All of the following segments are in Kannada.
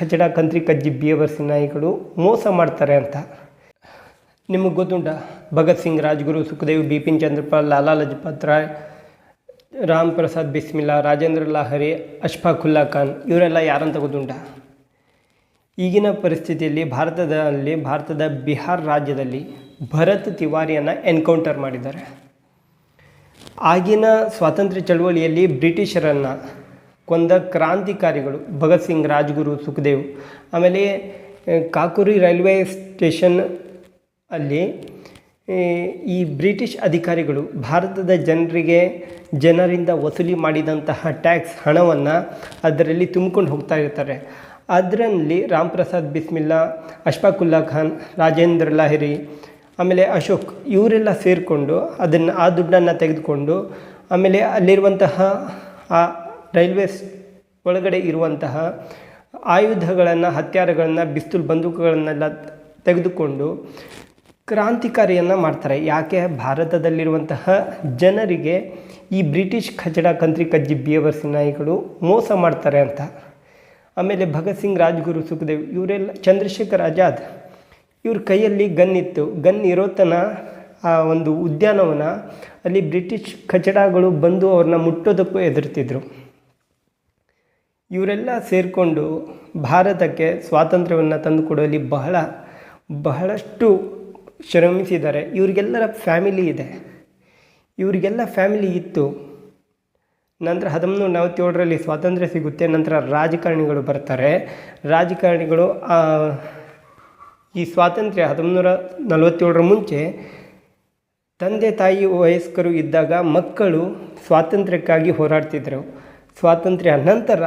ಖಚಡ ಕಂತ್ರಿ ಕಜ್ಜಿ ಬೇವರ್ಸಿ ನಾಯಿಗಳು ಮೋಸ ಮಾಡ್ತಾರೆ ಅಂತ. ನಿಮಗೆ ಗೊತ್ತುಂಟಾ? ಭಗತ್ ಸಿಂಗ್, ರಾಜ್ಗುರು, ಸುಖದೇವ್, ಬಿಪಿನ್ ಚಂದ್ರಪಾಲ್, ಲಾಲಾ ಲಜಪತ್ ರಾಯ್, ರಾಮ್ ಪ್ರಸಾದ್ ಬಿಸ್ಮಿಲ್ಲಾ, ರಾಜೇಂದ್ರ ಲಾಹಿರಿ, ಅಶ್ಫಾಕುಲ್ಲಾ ಖಾನ್ ಇವರೆಲ್ಲ ಯಾರಂತ ಗೊತ್ತುಂಟಾ? ಈಗಿನ ಪರಿಸ್ಥಿತಿಯಲ್ಲಿ ಭಾರತದ ಬಿಹಾರ್ ರಾಜ್ಯದಲ್ಲಿ ಭರತ್ ತಿವಾರಿಯನ್ನು ಎನ್ಕೌಂಟರ್ ಮಾಡಿದ್ದಾರೆ. ಆಗಿನ ಸ್ವಾತಂತ್ರ್ಯ ಚಳವಳಿಯಲ್ಲಿ ಬ್ರಿಟಿಷರನ್ನು ಕೊಂದ ಕ್ರಾಂತಿಕಾರಿಗಳು ಭಗತ್ ಸಿಂಗ್, ರಾಜ್ಗುರು, ಸುಖದೇವ್. ಆಮೇಲೆ ಕಾಕುರಿ ರೈಲ್ವೆ ಸ್ಟೇಷನ್ ಅಲ್ಲಿ ಈ ಬ್ರಿಟಿಷ್ ಅಧಿಕಾರಿಗಳು ಭಾರತದ ಜನರಿಂದ ವಸೂಲಿ ಮಾಡಿದಂತಹ ಟ್ಯಾಕ್ಸ್ ಹಣವನ್ನು ಅದರಲ್ಲಿ ತುಂಬಿಕೊಂಡು ಹೋಗ್ತಾ ಇರ್ತಾರೆ. ಅದರಲ್ಲಿ ರಾಮ್ ಪ್ರಸಾದ್ ಬಿಸ್ಮಿಲ್ಲಾ, ಅಶ್ಫಾಕುಲ್ಲಾ ಖಾನ್, ರಾಜೇಂದ್ರ ಲಾಹಿರಿ, ಆಮೇಲೆ ಅಶೋಕ್ ಇವರೆಲ್ಲ ಸೇರಿಕೊಂಡು ಆ ದುಡ್ಡನ್ನು ತೆಗೆದುಕೊಂಡು ಆಮೇಲೆ ಅಲ್ಲಿರುವಂತಹ ಆ ರೈಲ್ವೆ ಒಳಗಡೆ ಇರುವಂತಹ ಆಯುಧಗಳನ್ನು, ಹತ್ಯಾರಗಳನ್ನು, ಪಿಸ್ತೂಲ್ ಬಂದೂಕುಗಳನ್ನೆಲ್ಲ ತೆಗೆದುಕೊಂಡು ಕ್ರಾಂತಿಕಾರಿಯನ್ನು ಮಾಡ್ತಾರೆ. ಯಾಕೆ? ಭಾರತದಲ್ಲಿರುವಂತಹ ಜನರಿಗೆ ಈ ಬ್ರಿಟಿಷ್ ಖಚಡ ಕಂತ್ರಿ ಕಜ್ಜಿ ಬೇವರ್ಸಿ ನಾಯಿಗಳು ಮೋಸ ಮಾಡ್ತಾರೆ ಅಂತ. ಆಮೇಲೆ ಭಗತ್ ಸಿಂಗ್, ರಾಜ್ಗುರು, ಸುಖದೇವ್ ಇವರೆಲ್ಲ, ಚಂದ್ರಶೇಖರ್ ಆಜಾದ್ ಇವ್ರ ಕೈಯಲ್ಲಿ ಗನ್ ಇತ್ತು. ಗನ್ ಇರೋ ತನ ಆ ಒಂದು ಉದ್ಯಾನವನ ಅಲ್ಲಿ ಬ್ರಿಟಿಷ್ ಖಚಡಗಳು ಬಂದು ಅವ್ರನ್ನ ಮುಟ್ಟೋದಕ್ಕೂ ಹೆದರ್ತಿದ್ರು. ಇವರೆಲ್ಲ ಸೇರಿಕೊಂಡು ಭಾರತಕ್ಕೆ ಸ್ವಾತಂತ್ರ್ಯವನ್ನು ತಂದುಕೊಡುವಲ್ಲಿ ಬಹಳಷ್ಟು ಶ್ರಮಿಸಿದ್ದಾರೆ. ಇವರಿಗೆಲ್ಲರ ಫ್ಯಾಮಿಲಿ ಇದೆ, ಇವರಿಗೆಲ್ಲ ಫ್ಯಾಮಿಲಿ ಇತ್ತು. ನಂತರ 1947ರಲ್ಲಿ ಸ್ವಾತಂತ್ರ್ಯ ಸಿಗುತ್ತೆ. ನಂತರ ರಾಜಕಾರಣಿಗಳು ಬರ್ತಾರೆ. ರಾಜಕಾರಣಿಗಳು ಈ ಸ್ವಾತಂತ್ರ್ಯ 1947ರ ಮುಂಚೆ ತಂದೆ ತಾಯಿ ವಯಸ್ಕರು ಇದ್ದಾಗ ಮಕ್ಕಳು ಸ್ವಾತಂತ್ರ್ಯಕ್ಕಾಗಿ ಹೋರಾಡ್ತಿದ್ರು. ಸ್ವಾತಂತ್ರ್ಯ ನಂತರ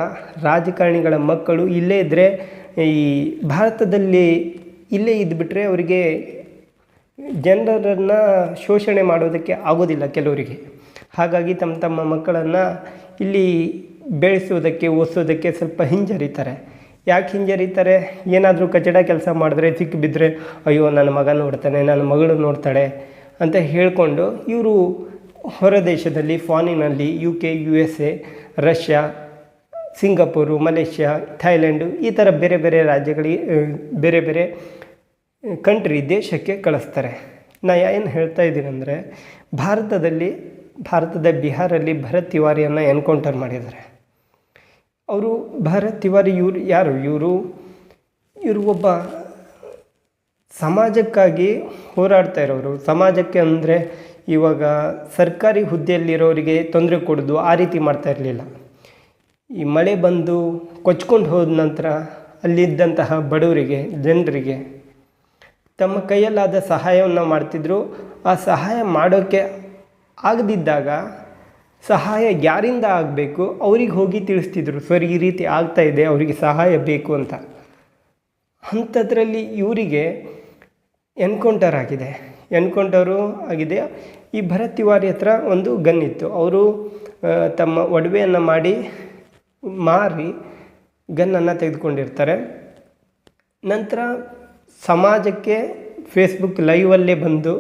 ರಾಜಕಾರಣಿಗಳ ಮಕ್ಕಳು ಇಲ್ಲೇ ಇದ್ದರೆ, ಈ ಭಾರತದಲ್ಲಿ ಇಲ್ಲೇ ಇದ್ದುಬಿಟ್ರೆ ಅವರಿಗೆ ಜನರನ್ನು ಶೋಷಣೆ ಮಾಡೋದಕ್ಕೆ ಆಗೋದಿಲ್ಲ ಕೆಲವರಿಗೆ. ಹಾಗಾಗಿ ತಮ್ಮ ಮಕ್ಕಳನ್ನು ಇಲ್ಲಿ ಬೆಳೆಸೋದಕ್ಕೆ, ಓದಿಸೋದಕ್ಕೆ ಸ್ವಲ್ಪ ಹಿಂಜರಿತಾರೆ. ಯಾಕೆ ಹಿಂಜರಿತಾರೆ? ಏನಾದರೂ ಕಚಡ ಕೆಲಸ ಮಾಡಿದ್ರೆ, ಸಿಕ್ಕಿಬಿದ್ದರೆ, ಅಯ್ಯೋ ನನ್ನ ಮಗ ನೋಡ್ತಾನೆ, ನನ್ನ ಮಗಳು ನೋಡ್ತಾಳೆ ಅಂತ ಹೇಳಿಕೊಂಡು ಇವರು ಹೊರ ದೇಶದಲ್ಲಿ, ಫಾರಿನಲ್ಲಿ, UK, USA, Russia, Singapore, Malaysia, Thailand ಈ ಥರ ಬೇರೆ ಬೇರೆ ರಾಜ್ಯಗಳಿಗೆ, ಬೇರೆ ಬೇರೆ ದೇಶಕ್ಕೆ ಕಳಿಸ್ತಾರೆ. ನಾನು ಏನು ಹೇಳ್ತಾ ಇದ್ದೀನಂದರೆ, ಭಾರತದ ಬಿಹಾರಲ್ಲಿ ಭರತ್ ತಿವಾರಿಯನ್ನು ಎನ್ಕೌಂಟರ್ ಮಾಡಿದ್ದಾರೆ. ಅವರು ಭರತ್ ತಿವಾರಿ ಯಾರು? ಇವರು ಒಬ್ಬ ಸಮಾಜಕ್ಕಾಗಿ ಹೋರಾಡ್ತಾ ಇರೋರು. ಸಮಾಜಕ್ಕೆ ಅಂದರೆ ಇವಾಗ ಸರ್ಕಾರಿ ಹುದ್ದೆಯಲ್ಲಿರೋರಿಗೆ ತೊಂದರೆ ಕೊಡೋದು ಆ ರೀತಿ ಮಾಡ್ತಾ ಇರಲಿಲ್ಲ. ಈ ಮಳೆ ಬಂದು ಕೊಚ್ಕೊಂಡು ಹೋದ ನಂತರ ಅಲ್ಲಿದ್ದಂತಹ ಬಡವರಿಗೆ, ಜನರಿಗೆ ತಮ್ಮ ಕೈಯಲ್ಲಾದ ಸಹಾಯವನ್ನು ಮಾಡ್ತಿದ್ರು. ಆ ಸಹಾಯ ಮಾಡೋಕ್ಕೆ ಆಗದಿದ್ದಾಗ ಸಹಾಯ ಯಾರಿಂದ ಆಗಬೇಕು ಅವ್ರಿಗೆ ಹೋಗಿ ತಿಳಿಸ್ತಿದ್ರು, ಸರ್ ಈ ರೀತಿ ಆಗ್ತಾಯಿದೆ, ಅವರಿಗೆ ಸಹಾಯ ಬೇಕು ಅಂತ. ಅಂಥದ್ರಲ್ಲಿ ಇವರಿಗೆ ಎನ್ಕೌಂಟರ್ ಆಗಿದೆ. ಈ ಭರತ್ ತಿವಾರಿ ಹತ್ರ ಒಂದು ಗನ್ ಇತ್ತು. ಅವರು ತಮ್ಮ ಒಡವೆಯನ್ನು ಮಾರಿ ಗನ್ನನ್ನು ತೆಗೆದುಕೊಂಡಿರ್ತಾರೆ. ನಂತರ ಸಮಾಜಕ್ಕೆ ಫೇಸ್ಬುಕ್ ಲೈವಲ್ಲೇ ಬಂದು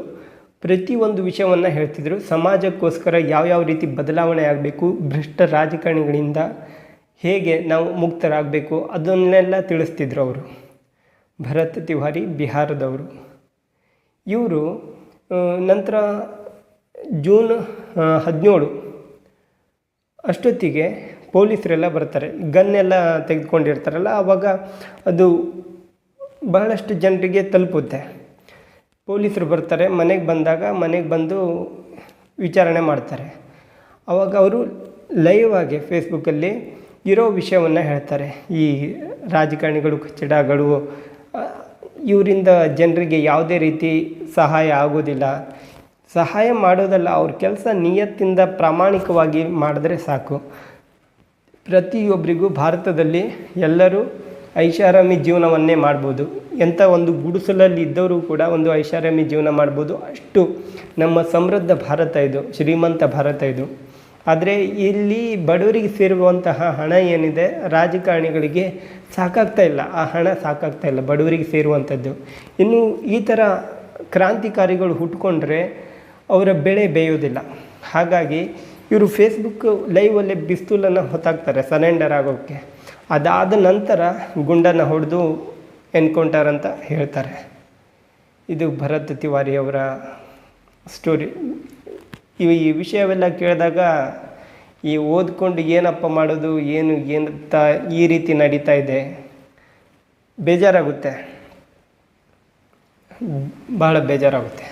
ಪ್ರತಿಯೊಂದು ವಿಷಯವನ್ನು ಹೇಳ್ತಿದ್ರು. ಸಮಾಜಕ್ಕೋಸ್ಕರ ಯಾವ್ಯಾವ ರೀತಿ ಬದಲಾವಣೆ ಆಗಬೇಕು, ಭ್ರಷ್ಟ ರಾಜಕಾರಣಿಗಳಿಂದ ಹೇಗೆ ನಾವು ಮುಕ್ತರಾಗಬೇಕು ಅದನ್ನೆಲ್ಲ ತಿಳಿಸ್ತಿದ್ರು ಅವರು. ಭರತ್ ತಿವಾರಿ ಬಿಹಾರದವರು. ಇವರು ನಂತರ ಜೂನ್ 17 ಅಷ್ಟೊತ್ತಿಗೆ ಪೊಲೀಸರೆಲ್ಲ ಬರ್ತಾರೆ. ಗನ್ನೆಲ್ಲ ತೆಗೆದುಕೊಂಡಿರ್ತಾರಲ್ಲ, ಆವಾಗ ಅದು ಬಹಳಷ್ಟು ಜನರಿಗೆ ತಲುಪುತ್ತೆ. ಪೊಲೀಸರು ಬರ್ತಾರೆ. ಮನೆಗೆ ಬಂದು ವಿಚಾರಣೆ ಮಾಡ್ತಾರೆ. ಆವಾಗ ಅವರು ಲೈವ್ ಆಗಿ ಫೇಸ್ಬುಕ್ಕಲ್ಲಿ ಇರೋ ವಿಷಯವನ್ನು ಹೇಳ್ತಾರೆ. ಈ ರಾಜಕಾರಣಿಗಳು, ಕಚಡಗಳು ಇವರಿಂದ ಜನರಿಗೆ ಯಾವುದೇ ರೀತಿ ಸಹಾಯ ಆಗೋದಿಲ್ಲ. ಸಹಾಯ ಮಾಡೋದಲ್ಲ, ಅವ್ರ ಕೆಲಸ ನಿಯತ್ತಿಂದ ಪ್ರಾಮಾಣಿಕವಾಗಿ ಮಾಡಿದ್ರೆ ಸಾಕು. ಪ್ರತಿಯೊಬ್ಬರಿಗೂ ಭಾರತದಲ್ಲಿ ಎಲ್ಲರೂ ಐಷಾರಾಮಿ ಜೀವನವನ್ನೇ ಮಾಡ್ಬೋದು. ಎಂಥ ಒಂದು ಗುಡಿಸಲಲ್ಲಿ ಇದ್ದವರು ಕೂಡ ಒಂದು ಐಷಾರಾಮಿ ಜೀವನ ಮಾಡ್ಬೋದು. ಅಷ್ಟು ನಮ್ಮ ಸಮೃದ್ಧ ಭಾರತ ಇದು, ಶ್ರೀಮಂತ ಭಾರತ ಇದು. ಆದರೆ ಇಲ್ಲಿ ಬಡವರಿಗೆ ಸೇರುವಂತಹ ಹಣ ಏನಿದೆ, ರಾಜಕಾರಣಿಗಳಿಗೆ ಸಾಕಾಗ್ತಾ ಇಲ್ಲ. ಆ ಹಣ ಸಾಕಾಗ್ತಾ ಇಲ್ಲ ಬಡವರಿಗೆ ಸೇರುವಂಥದ್ದು. ಇನ್ನು ಈ ಥರ ಕ್ರಾಂತಿಕಾರಿಗಳು ಹುಟ್ಕೊಂಡ್ರೆ ಅವರ ಬೆಳೆ ಬೇಯೋದಿಲ್ಲ. ಹಾಗಾಗಿ ಇವರು ಫೇಸ್ಬುಕ್ ಲೈವಲ್ಲೇ ಪಿಸ್ತೂಲನ್ನು ಹೊತ್ತಾಕ್ತಾರೆ ಸರೆಂಡರ್ ಆಗೋಕ್ಕೆ. ಅದಾದ ನಂತರ ಗುಂಡನ್ನು ಹೊಡೆದು ಎನ್ಕೌಂಟರ್ ಅಂತ ಹೇಳ್ತಾರೆ. ಇದು ಭರತ್ ತಿವಾರಿಯವರ ಸ್ಟೋರಿ. ಈ ವಿಷಯವೆಲ್ಲ ಕೇಳಿದಾಗ ಓದ್ಕೊಂಡು ಏನಪ್ಪ ಮಾಡೋದು, ಏನಂತ ಈ ರೀತಿ ನಡೀತಾ ಇದೆ, ಬೇಜಾರಾಗುತ್ತೆ, ಭಾಳ ಬೇಜಾರಾಗುತ್ತೆ.